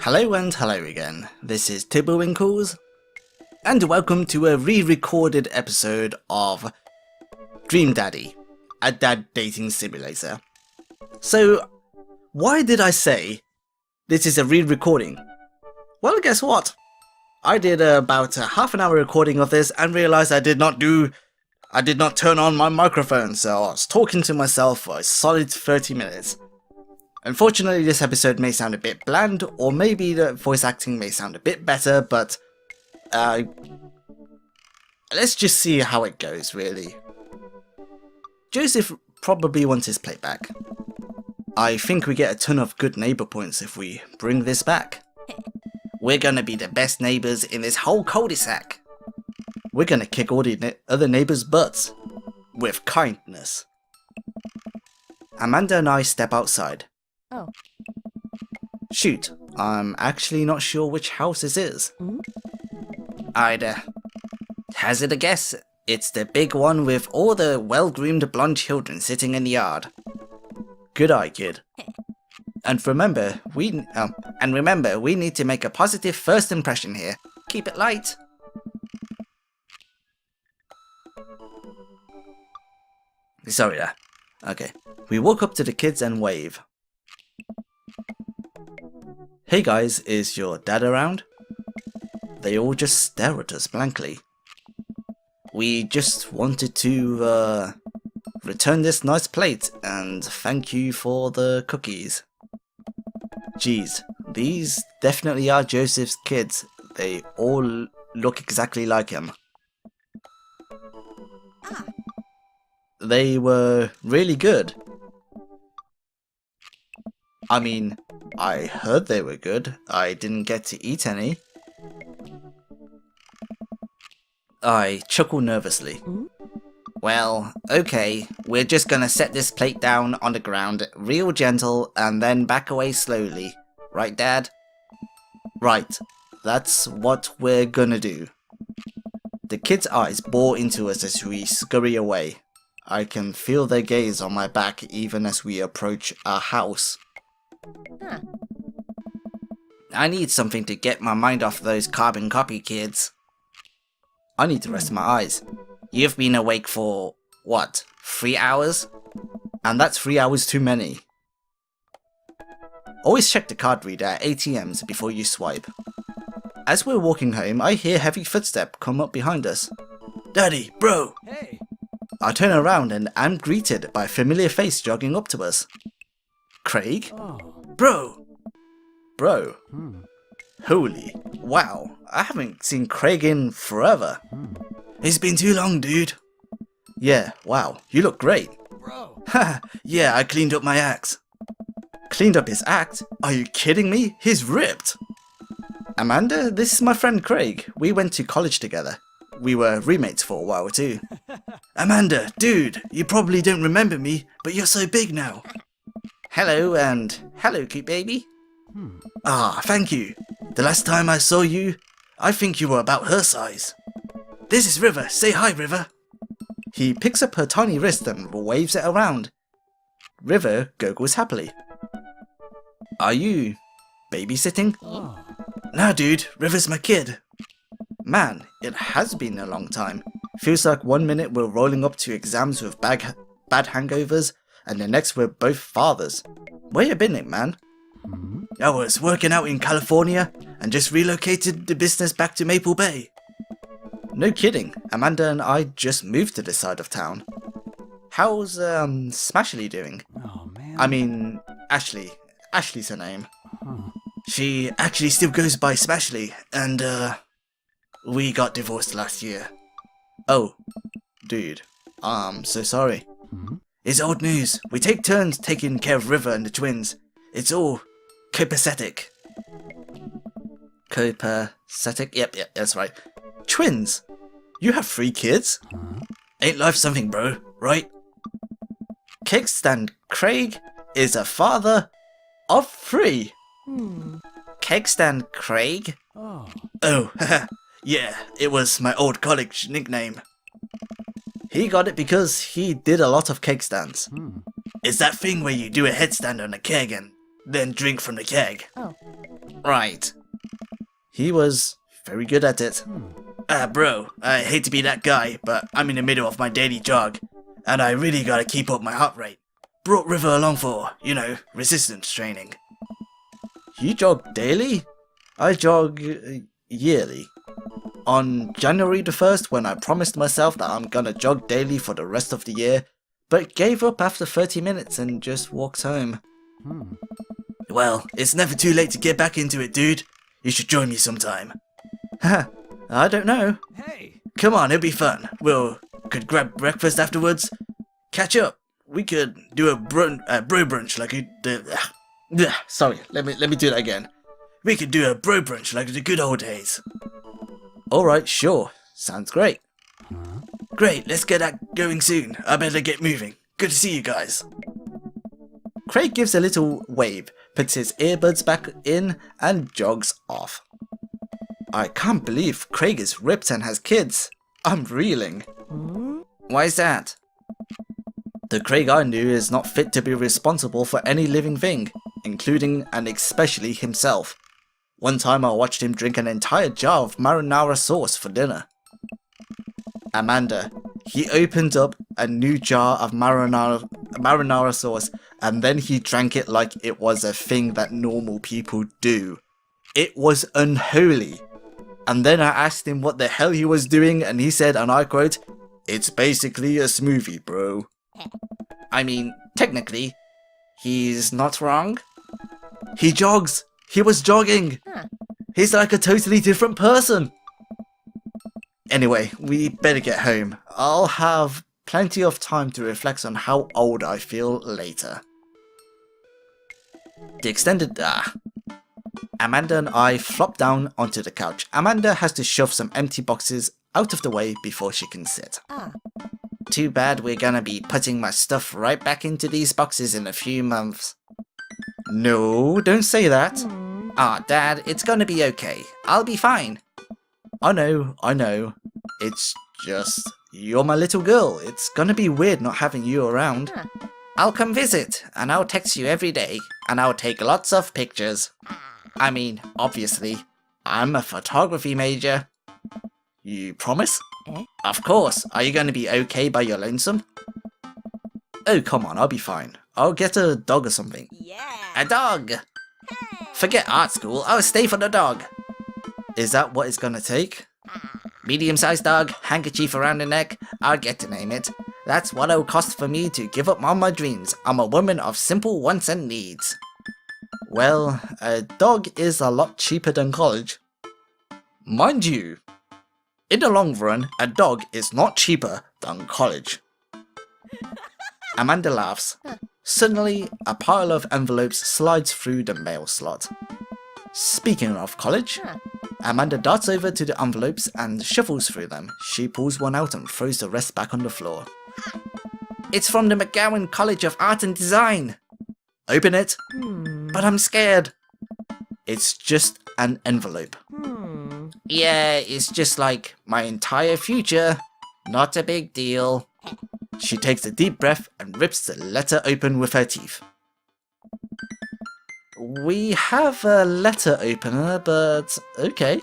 Hello and hello again, this is Tibblewinkles, and welcome to a re-recorded episode of Dream Daddy, a dad dating simulator. So, why did I say this is a re-recording? Well, guess what? I did about a half an hour recording of this and realised I did not turn on my microphone, so I was talking to myself for a solid 30 minutes. Unfortunately, this episode may sound a bit bland, or maybe the voice acting may sound a bit better, but let's just see how it goes, really. Joseph probably wants his plate back. I think we get a ton of good neighbour points if we bring this back. We're gonna be the best neighbours in this whole cul-de-sac. We're gonna kick all the other neighbours' butts. With kindness. Amanda and I step outside. Oh. Shoot, I'm actually not sure which house this is. I'd hazard a guess. It's the big one with all the well-groomed blonde children sitting in the yard. Good eye, kid. And remember, we need to make a positive first impression here. Keep it light. Sorry there. Okay. We walk up to the kids and wave. Hey guys, is your dad around? They all just stare at us blankly. We just wanted to, return this nice plate and thank you for the cookies. Geez, these definitely are Joseph's kids. They all look exactly like him. They were really good. I mean, I heard they were good. I didn't get to eat any. I chuckle nervously. Well, okay, we're just gonna set this plate down on the ground, real gentle, and then back away slowly. Right, Dad? Right, that's what we're gonna do. The kids' eyes bore into us as we scurry away. I can feel their gaze on my back even as we approach our house. Huh. I need something to get my mind off those carbon copy kids. I need to rest my eyes. You've been awake for, what, 3 hours? And that's 3 hours too many. Always check the card reader at ATMs before you swipe. As we're walking home, I hear heavy footsteps come up behind us. Daddy, bro! Hey! I turn around and am greeted by a familiar face jogging up to us. Craig? Oh. Bro! Holy, wow, I haven't seen Craig in forever. It's been too long, dude. Yeah, wow, you look great. Bro! Ha, yeah, I cleaned up my act. Cleaned up his act? Are you kidding me? He's ripped. Amanda, this is my friend Craig. We went to college together. We were roommates for a while too. Amanda, dude, you probably don't remember me, but you're so big now. Hello, and hello, cute baby. Ah, thank you. The last time I saw you, I think you were about her size. This is River. Say hi, River. He picks up her tiny wrist and waves it around. River gurgles happily. Are you babysitting? Oh. Nah, dude, River's my kid. Man, it has been a long time. Feels like 1 minute we're rolling up to exams with bad hangovers, and the next we're both fathers. Where you been, man? I was working out in California and just relocated the business back to Maple Bay. No kidding, Amanda and I just moved to this side of town. How's, Smashley doing? Oh, man. I mean, Ashley. Ashley's her name. Huh. She actually still goes by Smashley, and, we got divorced last year. Oh, dude, I'm so sorry. It's old news. We take turns taking care of River and the twins. It's all copacetic. Copacetic? Yep, that's right. Twins? You have 3 kids? Ain't life something, bro, right? Cakestand Craig is a father of 3. Cakestand Craig? Oh. Oh, haha. Yeah, it was my old college nickname. He got it because he did a lot of cake stands. It's that thing where you do a headstand on a keg and then drink from the keg. Oh. Right. He was very good at it. Bro, I hate to be that guy, but I'm in the middle of my daily jog, and I really gotta keep up my heart rate. Brought River along for, resistance training. You jog daily? I jog yearly. On January the 1st, when I promised myself that I'm gonna jog daily for the rest of the year, but gave up after 30 minutes and just walked home. Well, it's never too late to get back into it, dude. You should join me sometime. Ha, I don't know. Hey! Come on, it'll be fun. Could grab breakfast afterwards. Catch up. We could do a bro brunch like sorry, let me do that again. We could do a bro brunch like the good old days. Alright, sure. Sounds great. Great, let's get that going soon. I better get moving. Good to see you guys. Craig gives a little wave, puts his earbuds back in, and jogs off. I can't believe Craig is ripped and has kids. I'm reeling. Why is that? The Craig I knew is not fit to be responsible for any living thing, including and especially himself. One time I watched him drink an entire jar of marinara sauce for dinner. Amanda, he opened up a new jar of marinara sauce and then he drank it like it was a thing that normal people do. It was unholy. And then I asked him what the hell he was doing and he said, and I quote, "It's basically a smoothie, bro." I mean, technically, he's not wrong. He jogs. He was jogging. He's like a totally different person. Anyway, we better get home. I'll have plenty of time to reflect on how old I feel later. The extended Amanda and I flop down onto the couch. Amanda has to shove some empty boxes out of the way before she can sit. Too bad we're gonna be putting my stuff right back into these boxes in a few months. No, don't say that. Dad, it's gonna be okay. I'll be fine. I know. It's just, you're my little girl. It's gonna be weird not having you around. I'll come visit, and I'll text you every day, and I'll take lots of pictures. I mean, obviously, I'm a photography major. You promise? Of course. Are you gonna be okay by your lonesome? Oh, come on, I'll be fine. I'll get a dog or something. Yeah. A dog! Forget art school, I'll stay for the dog. Is that what it's gonna take? Medium-sized dog, handkerchief around the neck, I'll get to name it. That's what it'll cost for me to give up all my dreams. I'm a woman of simple wants and needs. Well, a dog is a lot cheaper than college. Mind you, in the long run, a dog is not cheaper than college. Amanda laughs. Suddenly, a pile of envelopes slides through the mail slot. Speaking of college, Amanda darts over to the envelopes and shuffles through them. She pulls one out and throws the rest back on the floor. It's from the McGowan College of Art and Design. Open it. But I'm scared. It's just an envelope. Yeah, it's just like my entire future. Not a big deal. She takes a deep breath and rips the letter open with her teeth. We have a letter opener, but okay.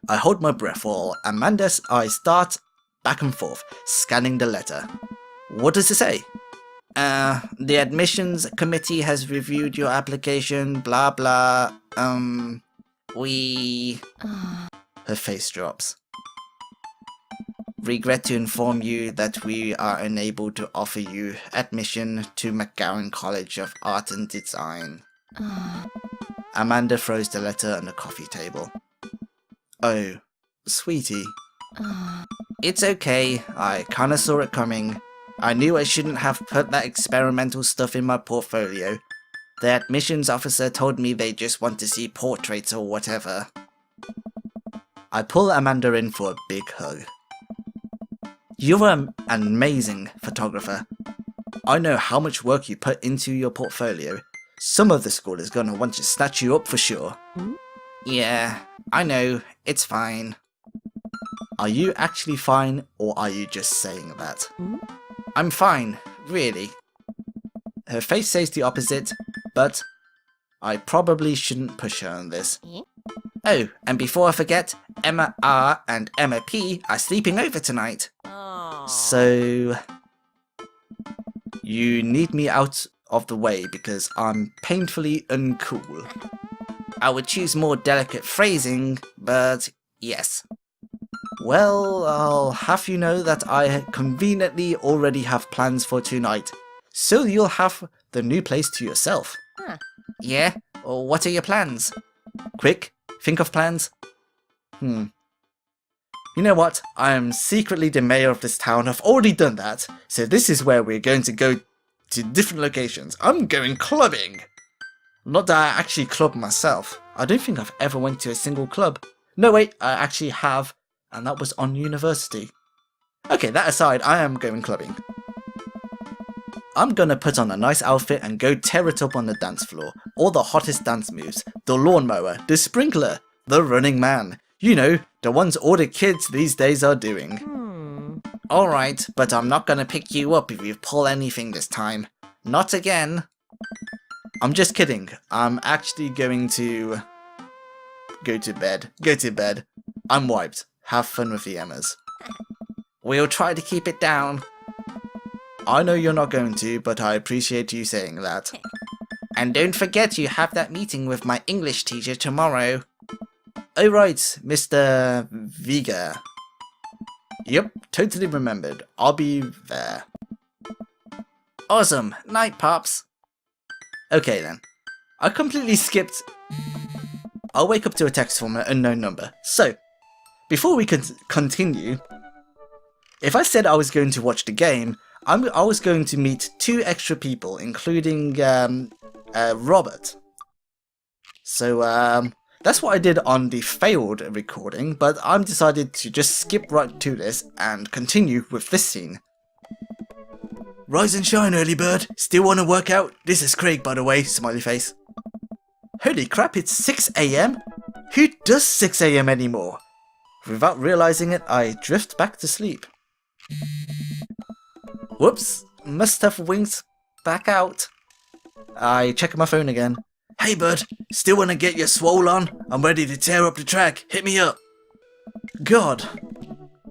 I hold my breath while Amanda's eyes dart back and forth, scanning the letter. What does it say? The admissions committee has reviewed your application, blah blah, Her face drops. Regret to inform you that we are unable to offer you admission to McGowan College of Art and Design. Amanda throws the letter on the coffee table. Oh, sweetie. It's okay, I kinda saw it coming. I knew I shouldn't have put that experimental stuff in my portfolio. The admissions officer told me they just want to see portraits or whatever. I pull Amanda in for a big hug. You're an amazing photographer. I know how much work you put into your portfolio. Some of the school is gonna want to snatch you up for sure. Yeah, I know, it's fine. Are you actually fine, or are you just saying that? I'm fine, really. Her face says the opposite, but I probably shouldn't push her on this. Oh, and before I forget, Emma R and Emma P are sleeping over tonight. So you need me out of the way because I'm painfully uncool. I would choose more delicate phrasing, but yes. Well, I'll have you know that I conveniently already have plans for tonight, so you'll have the new place to yourself. Yeah? What are your plans? Quick, think of plans. You know what? I am secretly the mayor of this town. I've already done that, so this is where we're going to go to different locations. I'm going clubbing! Not that I actually club myself. I don't think I've ever went to a single club. No wait, I actually have, and that was on university. Okay, that aside, I am going clubbing. I'm gonna put on a nice outfit and go tear it up on the dance floor. All the hottest dance moves. The lawnmower, the sprinkler, the running man. You know, the ones all the kids these days are doing. Alright, but I'm not gonna pick you up if you pull anything this time. Not again. I'm just kidding. I'm actually going to go to bed. Go to bed. I'm wiped. Have fun with the Emmas. We'll try to keep it down. I know you're not going to, but I appreciate you saying that. And don't forget you have that meeting with my English teacher tomorrow. Oh right, Mr. Vega. Yep, totally remembered. I'll be there. Awesome. Night, Pops. Okay then. I completely skipped. I'll wake up to a text from an unknown number. So, before we continue, if I said I was going to watch the game, I was going to meet 2 extra people, including Robert. So that's what I did on the failed recording, but I'm decided to just skip right to this and continue with this scene. Rise and shine, early bird. Still want to work out? This is Craig, by the way, smiley face. Holy crap, it's 6 AM? Who does 6 AM anymore? Without realizing it, I drift back to sleep. Whoops, must have winked back out. I check my phone again. Hey bud, still wanna get your swole on? I'm ready to tear up the track, hit me up. God,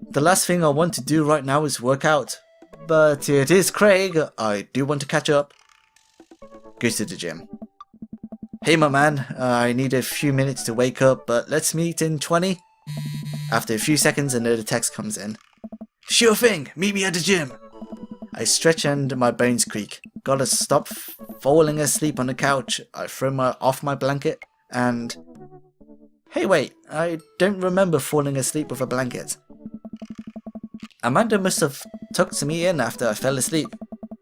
the last thing I want to do right now is work out. But it is Craig, I do want to catch up. Goes to the gym. Hey my man, I need a few minutes to wake up, but let's meet in 20. After a few seconds another text comes in. Sure thing, meet me at the gym. I stretch and my bones creak. Gotta stop falling asleep on the couch. I throw off my blanket and... Hey wait, I don't remember falling asleep with a blanket. Amanda must have tucked me in after I fell asleep.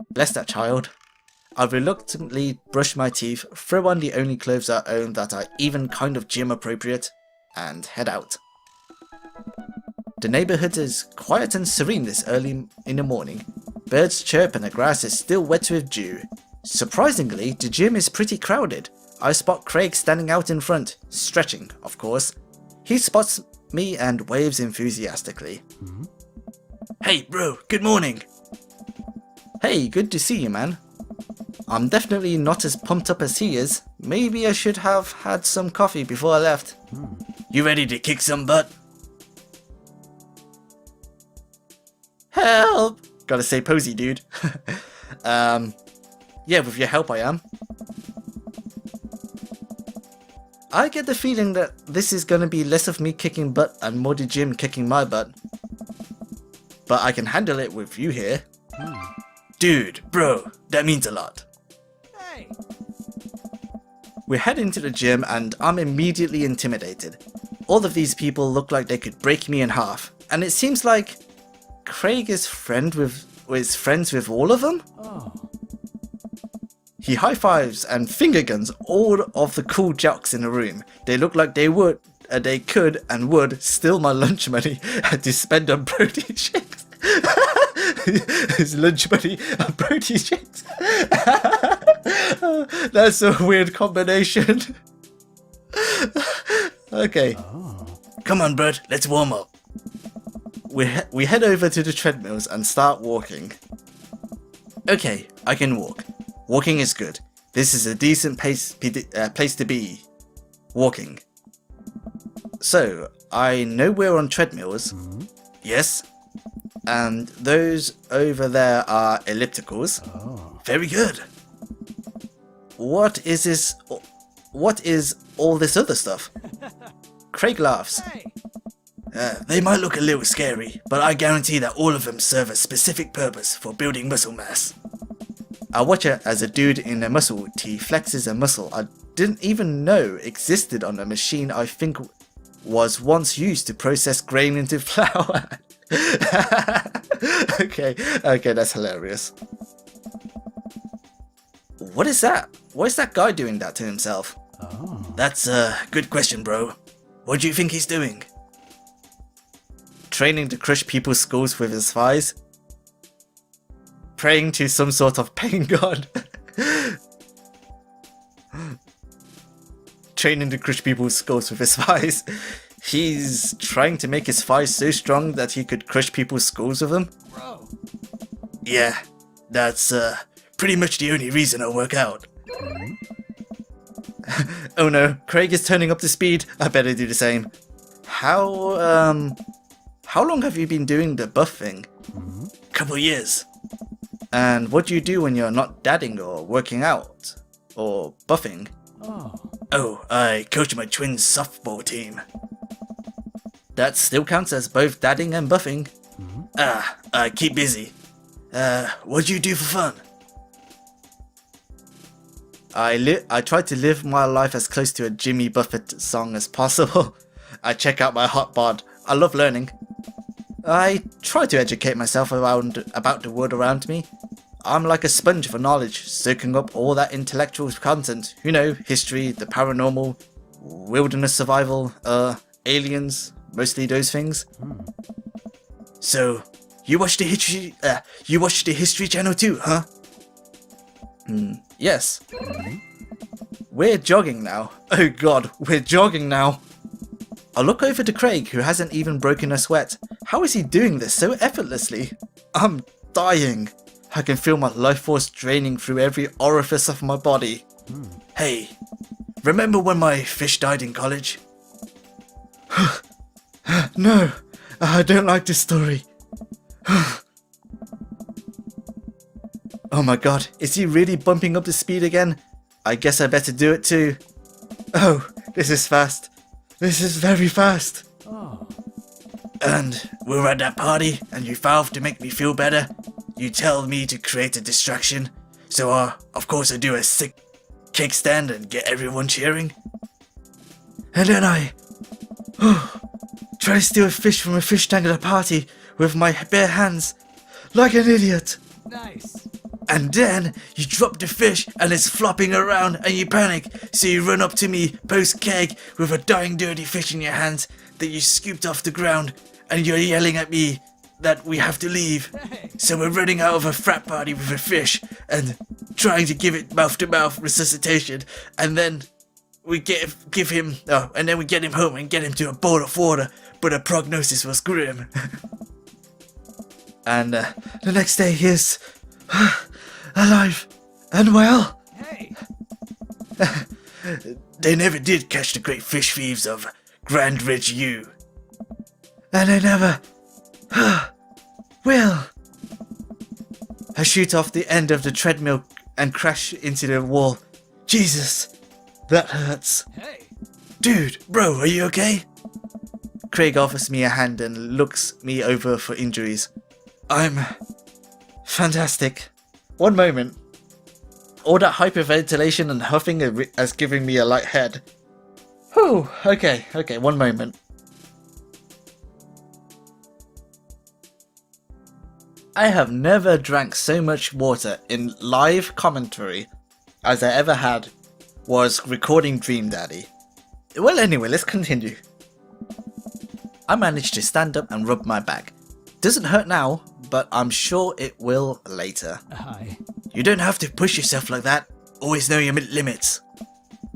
Bless that child. I reluctantly brush my teeth, throw on the only clothes I own that are even kind of gym appropriate, and head out. The neighbourhood is quiet and serene this early in the morning. Birds chirp and the grass is still wet with dew. Surprisingly, the gym is pretty crowded. I spot Craig standing out in front, stretching, of course. He spots me and waves enthusiastically. Hey bro, good morning! Hey, good to see you man. I'm definitely not as pumped up as he is. Maybe I should have had some coffee before I left. You ready to kick some butt? Help! Gotta stay posy, dude. Yeah, with your help I am. I get the feeling that this is gonna be less of me kicking butt and more the gym kicking my butt. But I can handle it with you here. Dude, bro, that means a lot. Hey. We head into the gym and I'm immediately intimidated. All of these people look like they could break me in half, and it seems like Craig is friends with all of them? He high-fives and finger guns all of the cool jocks in the room. They look like they could and would steal my lunch money to spend on protein shakes. His lunch money on protein shakes. That's a weird combination. Okay. Come on, bud, let's warm up. We head over to the treadmills and start walking. Okay, I can walk. Walking is good. This is a decent place to be walking. So, I know we're on treadmills. Yes. And those over there are ellipticals. Very good. What is this? What is all this other stuff? Craig laughs. They might look a little scary, but I guarantee that all of them serve a specific purpose for building muscle mass. I watch it as a dude in a muscle tee flexes a muscle I didn't even know existed on a machine I think was once used to process grain into flour. Okay, that's hilarious. What is that? Why is that guy doing that to himself? That's a good question, bro. What do you think he's doing? Training to crush people's skulls with his thighs? Praying to some sort of pain god? Training to crush people's skulls with his thighs? He's trying to make his thighs so strong that he could crush people's skulls with them? Bro. Yeah, that's pretty much the only reason I work out. Oh no, Craig is turning up the speed. I better do the same. How long have you been doing the buff thing? Couple years. And what do you do when you're not dadding or working out? Or buffing? Oh, I coach my twins' softball team. That still counts as both dadding and buffing. I keep busy. What do you do for fun? I try to live my life as close to a Jimmy Buffett song as possible. I check out my hotbod. I love learning. I try to educate myself about the world around me. I'm like a sponge for knowledge, soaking up all that intellectual content. You know, history, the paranormal, wilderness survival, aliens, mostly those things. So, you watch the History Channel too, huh? Yes. We're jogging now. Oh god, we're jogging now. I look over to Craig, who hasn't even broken a sweat. How is he doing this so effortlessly? I'm dying. I can feel my life force draining through every orifice of my body. Hey, remember when my fish died in college? No, I don't like this story. Oh my god, is he really bumping up the speed again? I guess I better do it too. Oh, this is fast. This is very fast. And we were at that party, and you vowed to make me feel better. You tell me to create a distraction, so of course I do a sick kickstand and get everyone cheering. And then I try to steal a fish from a fish tank at a party with my bare hands, like an idiot. Nice. And then you drop the fish and it's flopping around and you panic, so you run up to me post-keg with a dying dirty fish in your hands that you scooped off the ground, and you're yelling at me that we have to leave. So we're running out of a frat party with a fish and trying to give it mouth-to-mouth resuscitation, and then we get him home and get him to a bowl of water, but the prognosis was grim. And the next day he is alive and well. Hey. They never did catch the great fish thieves of Grand Ridge U. And they never will. I shoot off the end of the treadmill and crash into the wall. Jesus, that hurts. Hey. Dude, bro, are you okay? Craig offers me a hand and looks me over for injuries. I'm fantastic. One moment. All that hyperventilation and huffing has given me a light head. Whew, okay, one moment. I have never drank so much water in live commentary as I ever had was recording Dream Daddy. Well, anyway, let's continue. I managed to stand up and rub my back. Doesn't hurt now, but I'm sure it will later. Hi. You don't have to push yourself like that. Always know your limits.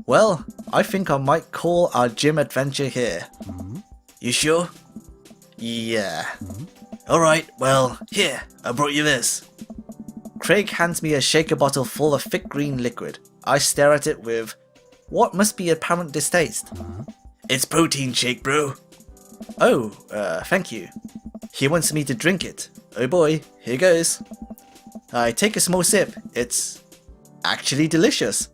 Well, I think I might call our gym adventure here. You sure? Yeah. Alright, well, here, I brought you this. Craig hands me a shaker bottle full of thick green liquid. I stare at it with what must be apparent distaste. It's protein shake, bro. Oh, thank you. He wants me to drink it. Oh boy, here goes. I take a small sip. It's actually delicious.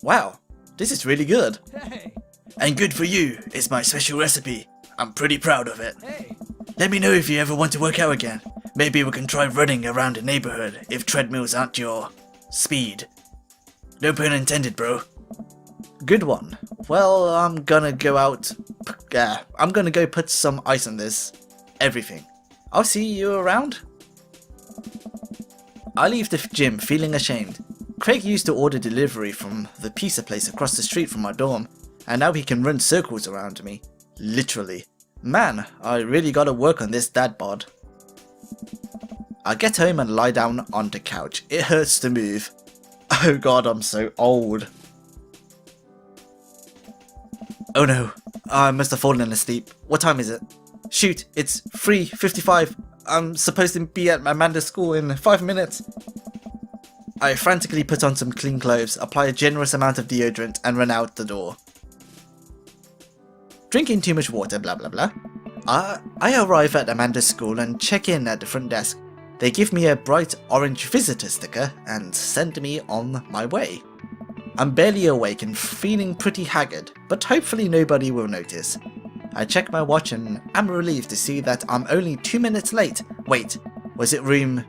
Wow, this is really good. Hey. And good for you. It's my special recipe. I'm pretty proud of it. Hey. Let me know if you ever want to work out again. Maybe we can try running around the neighborhood if treadmills aren't your speed. No pun intended, bro. Good one. Well, I'm gonna go out. I'm gonna go put some ice on this. Everything. I'll see you around. I leave the gym feeling ashamed. Craig used to order delivery from the pizza place across the street from my dorm, and now he can run circles around me. Literally. Man, I really gotta work on this dad bod. I get home and lie down on the couch. It hurts to move. Oh god, I'm so old. Oh no, I must have fallen asleep. What time is it? Shoot, it's 3:55. I'm supposed to be at Amanda's school in 5 minutes. I frantically put on some clean clothes, apply a generous amount of deodorant, and run out the door. Drinking too much water, blah blah blah. I arrive at Amanda's school and check in at the front desk. They give me a bright orange visitor sticker and send me on my way. I'm barely awake and feeling pretty haggard, but hopefully nobody will notice. I check my watch and am relieved to see that I'm only 2 minutes late. Wait, was it room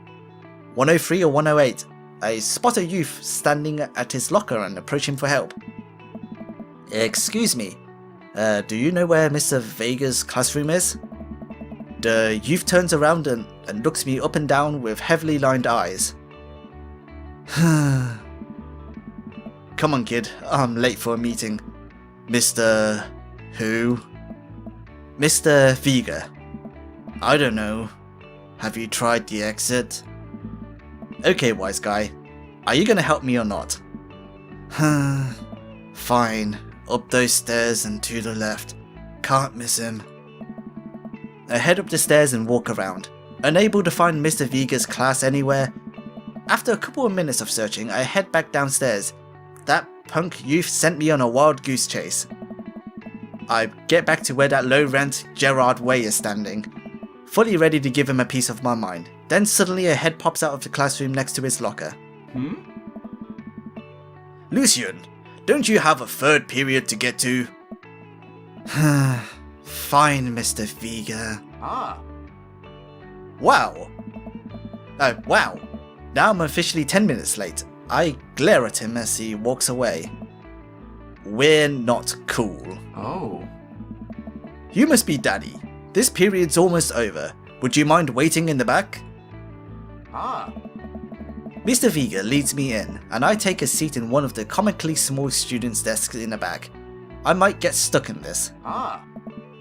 103 or 108? I spot a youth standing at his locker and approach him for help. Excuse me, do you know where Mr. Vega's classroom is? The youth turns around and looks me up and down with heavily lined eyes. Come on kid, I'm late for a meeting. Mr. Who? Mr. Vega. I don't know. Have you tried the exit? Okay, wise guy. Are you gonna help me or not? Fine. Up those stairs and to the left. Can't miss him. I head up the stairs and walk around, unable to find Mr. Vega's class anywhere. After a couple of minutes of searching, I head back downstairs. That punk youth sent me on a wild goose chase. I get back to where that low-rent Gerard Way is standing, fully ready to give him a piece of my mind. Then suddenly a head pops out of the classroom next to his locker. Lucian, don't you have a third period to get to? Fine, Mr. Vega. Wow. Wow. Now I'm officially 10 minutes late. I glare at him as he walks away. We're not cool. Oh. You must be Daddy. This period's almost over. Would you mind waiting in the back? Mr. Vega leads me in, and I take a seat in one of the comically small students' desks in the back. I might get stuck in this.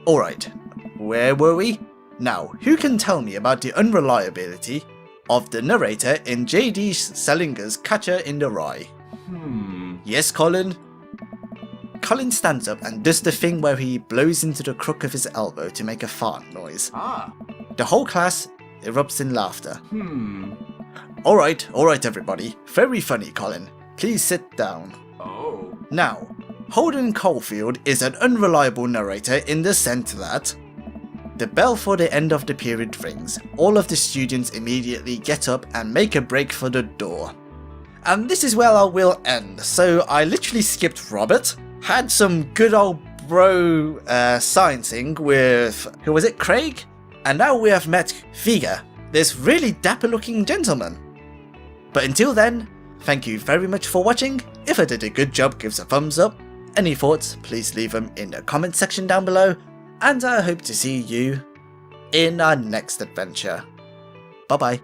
Alright, where were we? Now, who can tell me about the unreliability of the narrator in J.D. Salinger's Catcher in the Rye? Yes, Colin? Colin stands up and does the thing where he blows into the crook of his elbow to make a fart noise. The whole class erupts in laughter. Alright everybody. Very funny, Colin. Please sit down. Oh. Now, Holden Caulfield is an unreliable narrator in the sense that the bell for the end of the period rings. All of the students immediately get up and make a break for the door. And this is where I will end. So I literally skipped Robert, had some good old bro sciencing with, who was it, Craig? And now we have met Vega, this really dapper looking gentleman. But until then, thank you very much for watching. If I did a good job, give us a thumbs up. Any thoughts, please leave them in the comment section down below. And I hope to see you in our next adventure. Bye bye.